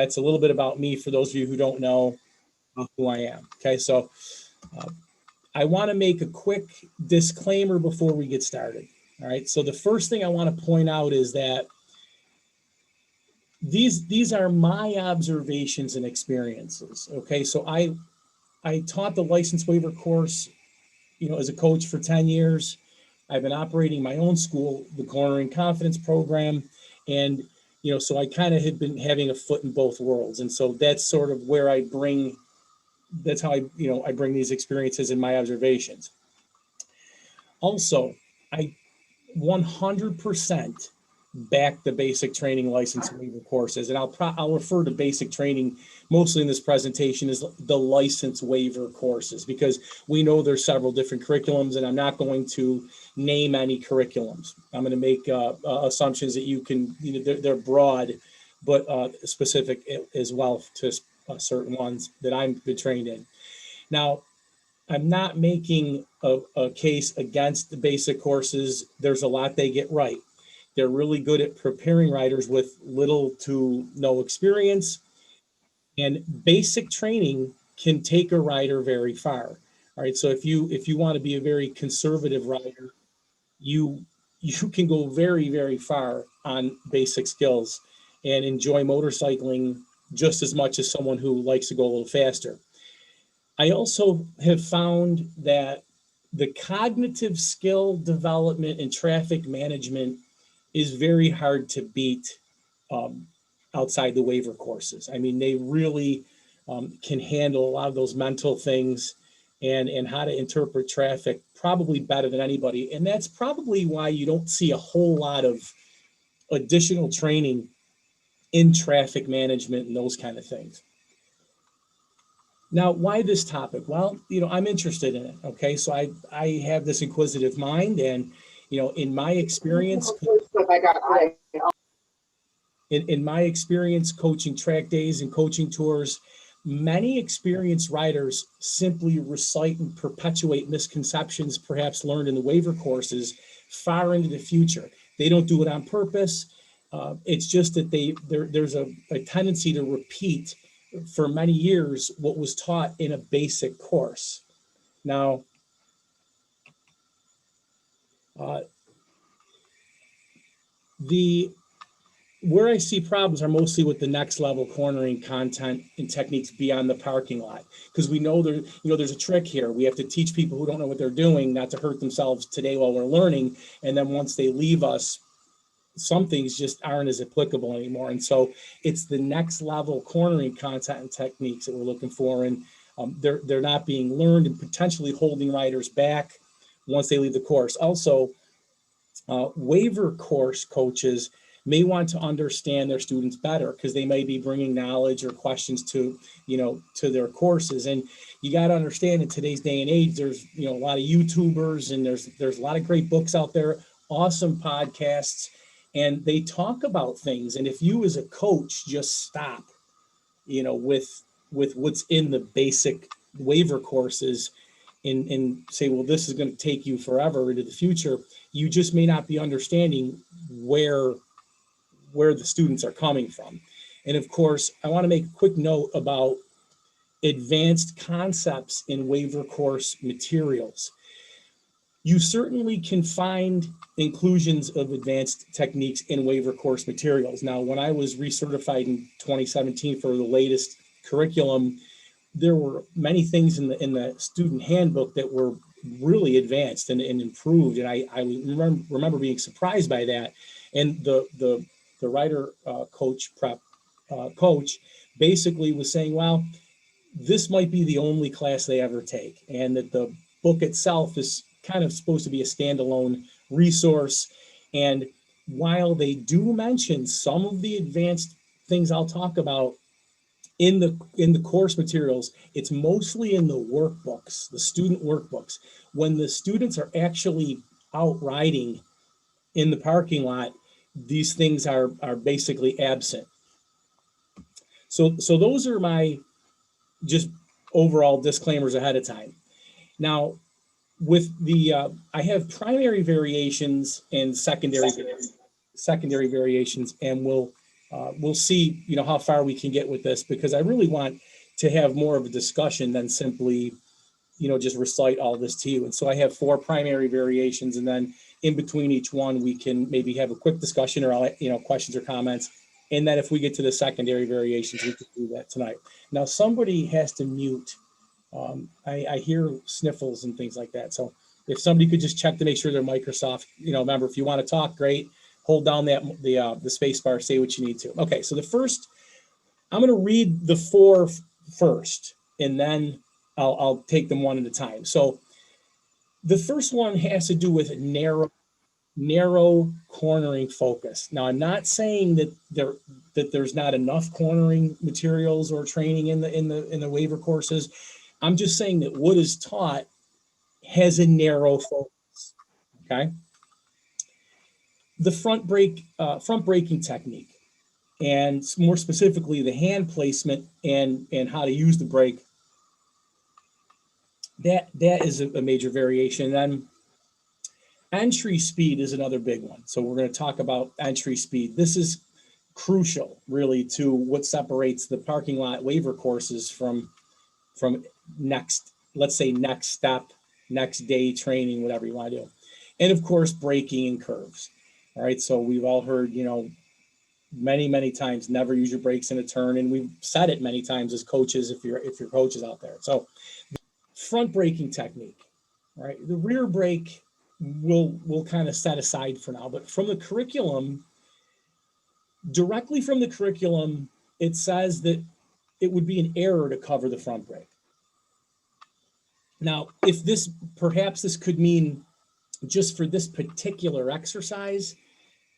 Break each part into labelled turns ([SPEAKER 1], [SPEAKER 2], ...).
[SPEAKER 1] that's a little bit about me for those of you who don't know who I am. Okay, so I want to make a quick disclaimer before we get started. All right, so the first thing I want to point out is that these are my observations and experiences. Okay, so I taught the license waiver course, as a coach for 10 years. I've been operating my own school, the Cornering Confidence Program, and so I kind of had been having a foot in both worlds, and so that's sort of where that's how I bring these experiences and my observations. Also, I 100% back the basic training license waiver courses, and I'll refer to basic training mostly in this presentation as the license waiver courses, because we know there's several different curriculums, and I'm not going to name any curriculums. I'm going to make assumptions that you can, they're broad, but specific as well to certain ones that I've been trained in. Now, I'm not making a case against the basic courses. There's a lot they get right. They're really good at preparing riders with little to no experience, and basic training can take a rider very far. All right, so if you want to be a very conservative rider, you can go very, very far on basic skills and enjoy motorcycling just as much as someone who likes to go a little faster. I also have found that the cognitive skill development and traffic management is very hard to beat outside the waiver courses. I mean, they really can handle a lot of those mental things and how to interpret traffic probably better than anybody. And that's probably why you don't see a whole lot of additional training in traffic management and those kind of things. Now, why this topic? Well, I'm interested in it. Okay, so I have this inquisitive mind, and in my experience, in my experience coaching track days and coaching tours, many experienced riders simply recite and perpetuate misconceptions perhaps learned in the waiver courses far into the future. They don't do it on purpose. It's just that there's a tendency to repeat for many years what was taught in a basic course. Now, where I see problems are mostly with the next level cornering content and techniques beyond the parking lot, because we know there's a trick here. We have to teach people who don't know what they're doing not to hurt themselves today while we're learning, and then once they leave us, some things just aren't as applicable anymore. And so it's the next level cornering content and techniques that we're looking for, and they're not being learned and potentially holding riders back once they leave the course. Also, waiver course coaches may want to understand their students better because they may be bringing knowledge or questions to their courses. And you got to understand, in today's day and age, there's a lot of YouTubers, and there's a lot of great books out there, awesome podcasts, and they talk about things. And if you as a coach just stop, with what's in the basic waiver courses and say, well, this is going to take you forever into the future, you just may not be understanding where the students are coming from. And of course, I want to make a quick note about advanced concepts in waiver course materials. You certainly can find inclusions of advanced techniques in waiver course materials. Now, when I was recertified in 2017 for the latest curriculum, there were many things in the student handbook that were really advanced and improved. And I remember being surprised by that. And the rider coach basically was saying, well, this might be the only class they ever take, and that the book itself is kind of supposed to be a standalone resource. And while they do mention some of the advanced things I'll talk about in the course materials, it's mostly in the workbooks, the student workbooks. When the students are actually out riding in the parking lot, these things are basically absent. So those are my just overall disclaimers ahead of time. Now, with the I have primary variations and secondary variations, and we'll we'll see, how far we can get with this, because I really want to have more of a discussion than simply, just recite all this to you. And so I have 4 primary variations, and then in between each one, we can maybe have a quick discussion, or questions or comments. And then if we get to the secondary variations, we can do that tonight. Now, somebody has to mute. I hear sniffles and things like that. So if somebody could just check to make sure they're Microsoft, remember, if you want to talk, great. Hold down the space bar, say what you need to. Okay, so the first, I'm going to read the 4 first, and then I'll take them one at a time. So the first one has to do with narrow cornering focus. Now, I'm not saying that there's not enough cornering materials or training in the waiver courses. I'm just saying that what is taught has a narrow focus. Okay. The front braking technique, and more specifically, the hand placement and how to use the brake. That is a major variation. And then entry speed is another big one. So we're going to talk about entry speed. This is crucial, really, to what separates the parking lot waiver courses from next step, next day training, whatever you want to do. And of course, braking and curves. All right. So we've all heard, many, many times, never use your brakes in a turn. And we've said it many times as coaches, if you're coaches out there. So front braking technique, right? The rear brake we'll kind of set aside for now, but from the curriculum, directly from the curriculum, it says that it would be an error to cover the front brake. Now, perhaps this could mean just for this particular exercise,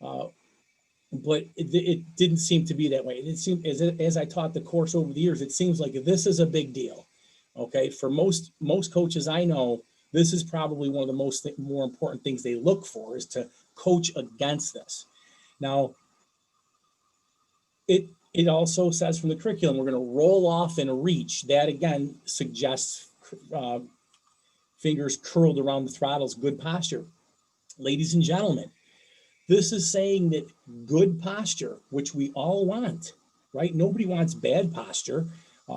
[SPEAKER 1] but it didn't seem to be that way. It seemed, as I taught the course over the years, it seems like this is a big deal. Okay, for most coaches I know, this is probably one of the more important things they look for, is to coach against this. Now, it also says from the curriculum, we're going to roll off and reach. That again suggests fingers curled around the throttles, good posture. Ladies and gentlemen, this is saying that good posture, which we all want, right? Nobody wants bad posture.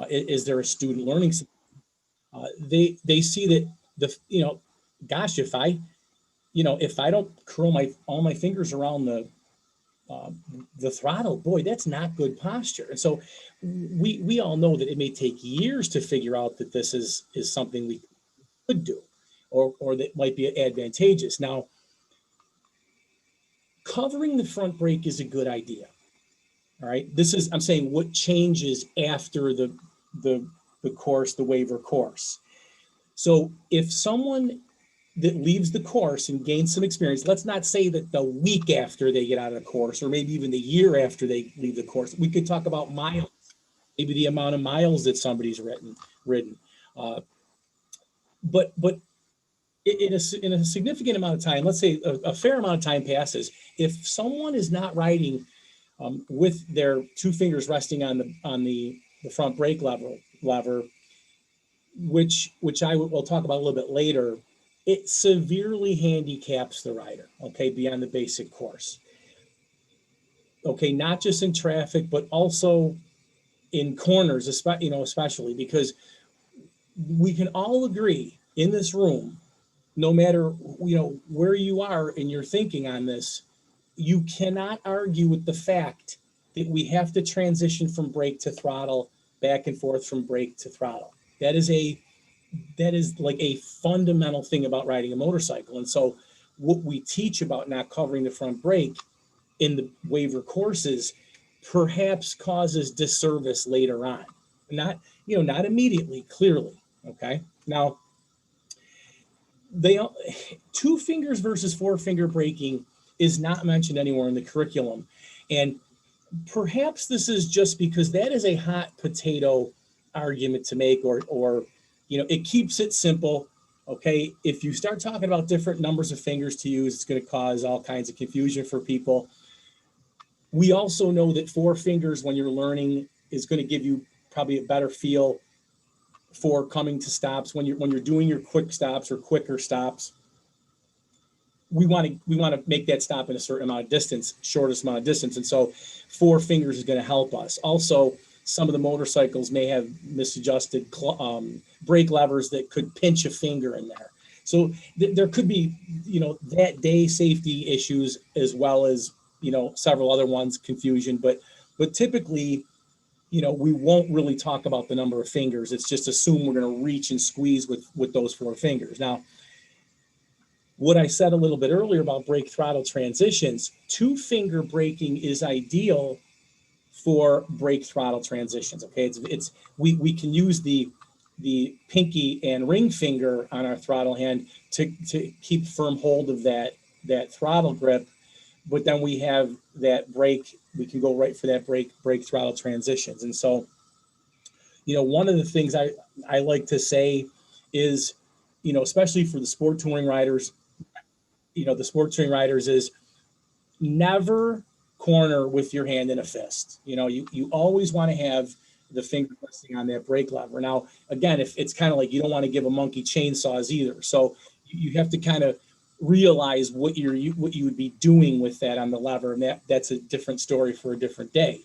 [SPEAKER 1] Is there a student learning? They see that gosh, if I don't curl all my fingers around the throttle, boy, that's not good posture. And so we all know that it may take years to figure out that this is something we could do, or that might be advantageous. Now, covering the front brake is a good idea. All right. I'm saying what changes after the course, the waiver course. So if someone that leaves the course and gains some experience, let's not say that the week after they get out of the course, or maybe even the year after they leave the course, we could talk about miles, maybe the amount of miles that somebody's ridden. But in a significant amount of time, let's say a fair amount of time passes, if someone is not riding with their 2 fingers resting on the front brake lever, which we'll talk about a little bit later, it severely handicaps the rider, okay, beyond the basic course. Okay, not just in traffic, but also in corners, especially because we can all agree in this room, no matter where you are in your thinking on this, you cannot argue with the fact that we have to transition from brake to throttle, back and forth from brake to throttle. That is like a fundamental thing about riding a motorcycle. And so what we teach about not covering the front brake in the waiver courses perhaps causes disservice later on. Not immediately, clearly. Okay. Now, 2 fingers versus 4 finger braking is not mentioned anywhere in the curriculum. And perhaps this is just because that is a hot potato argument to make, or it keeps it simple. Okay. If you start talking about different numbers of fingers to use, it's going to cause all kinds of confusion for people. We also know that 4 fingers, when you're learning, is going to give you probably a better feel for coming to stops when you're doing your quick stops or quicker stops. we want to make that stop in a certain amount of distance, shortest amount of distance. And so 4 fingers is going to help us. Also, some of the motorcycles may have misadjusted brake levers that could pinch a finger in there. So there could be, that day safety issues as well as, several other ones, confusion. But typically, we won't really talk about the number of fingers. It's just assume we're going to reach and squeeze with those 4 fingers. Now, what I said a little bit earlier about brake throttle transitions, 2-finger braking is ideal for brake throttle transitions. Okay, we can use the pinky and ring finger on our throttle hand to keep firm hold of that throttle grip, but then we have that brake. We can go right for that brake throttle transitions. And so, one of the things I like to say is, especially for the sport touring riders, the sport touring riders is never corner with your hand in a fist. You always want to have the finger resting on that brake lever. Now, again, if it's kind of like you don't want to give a monkey chainsaws either. So you have to kind of realize what you would be doing with that on the lever, and that's a different story for a different day.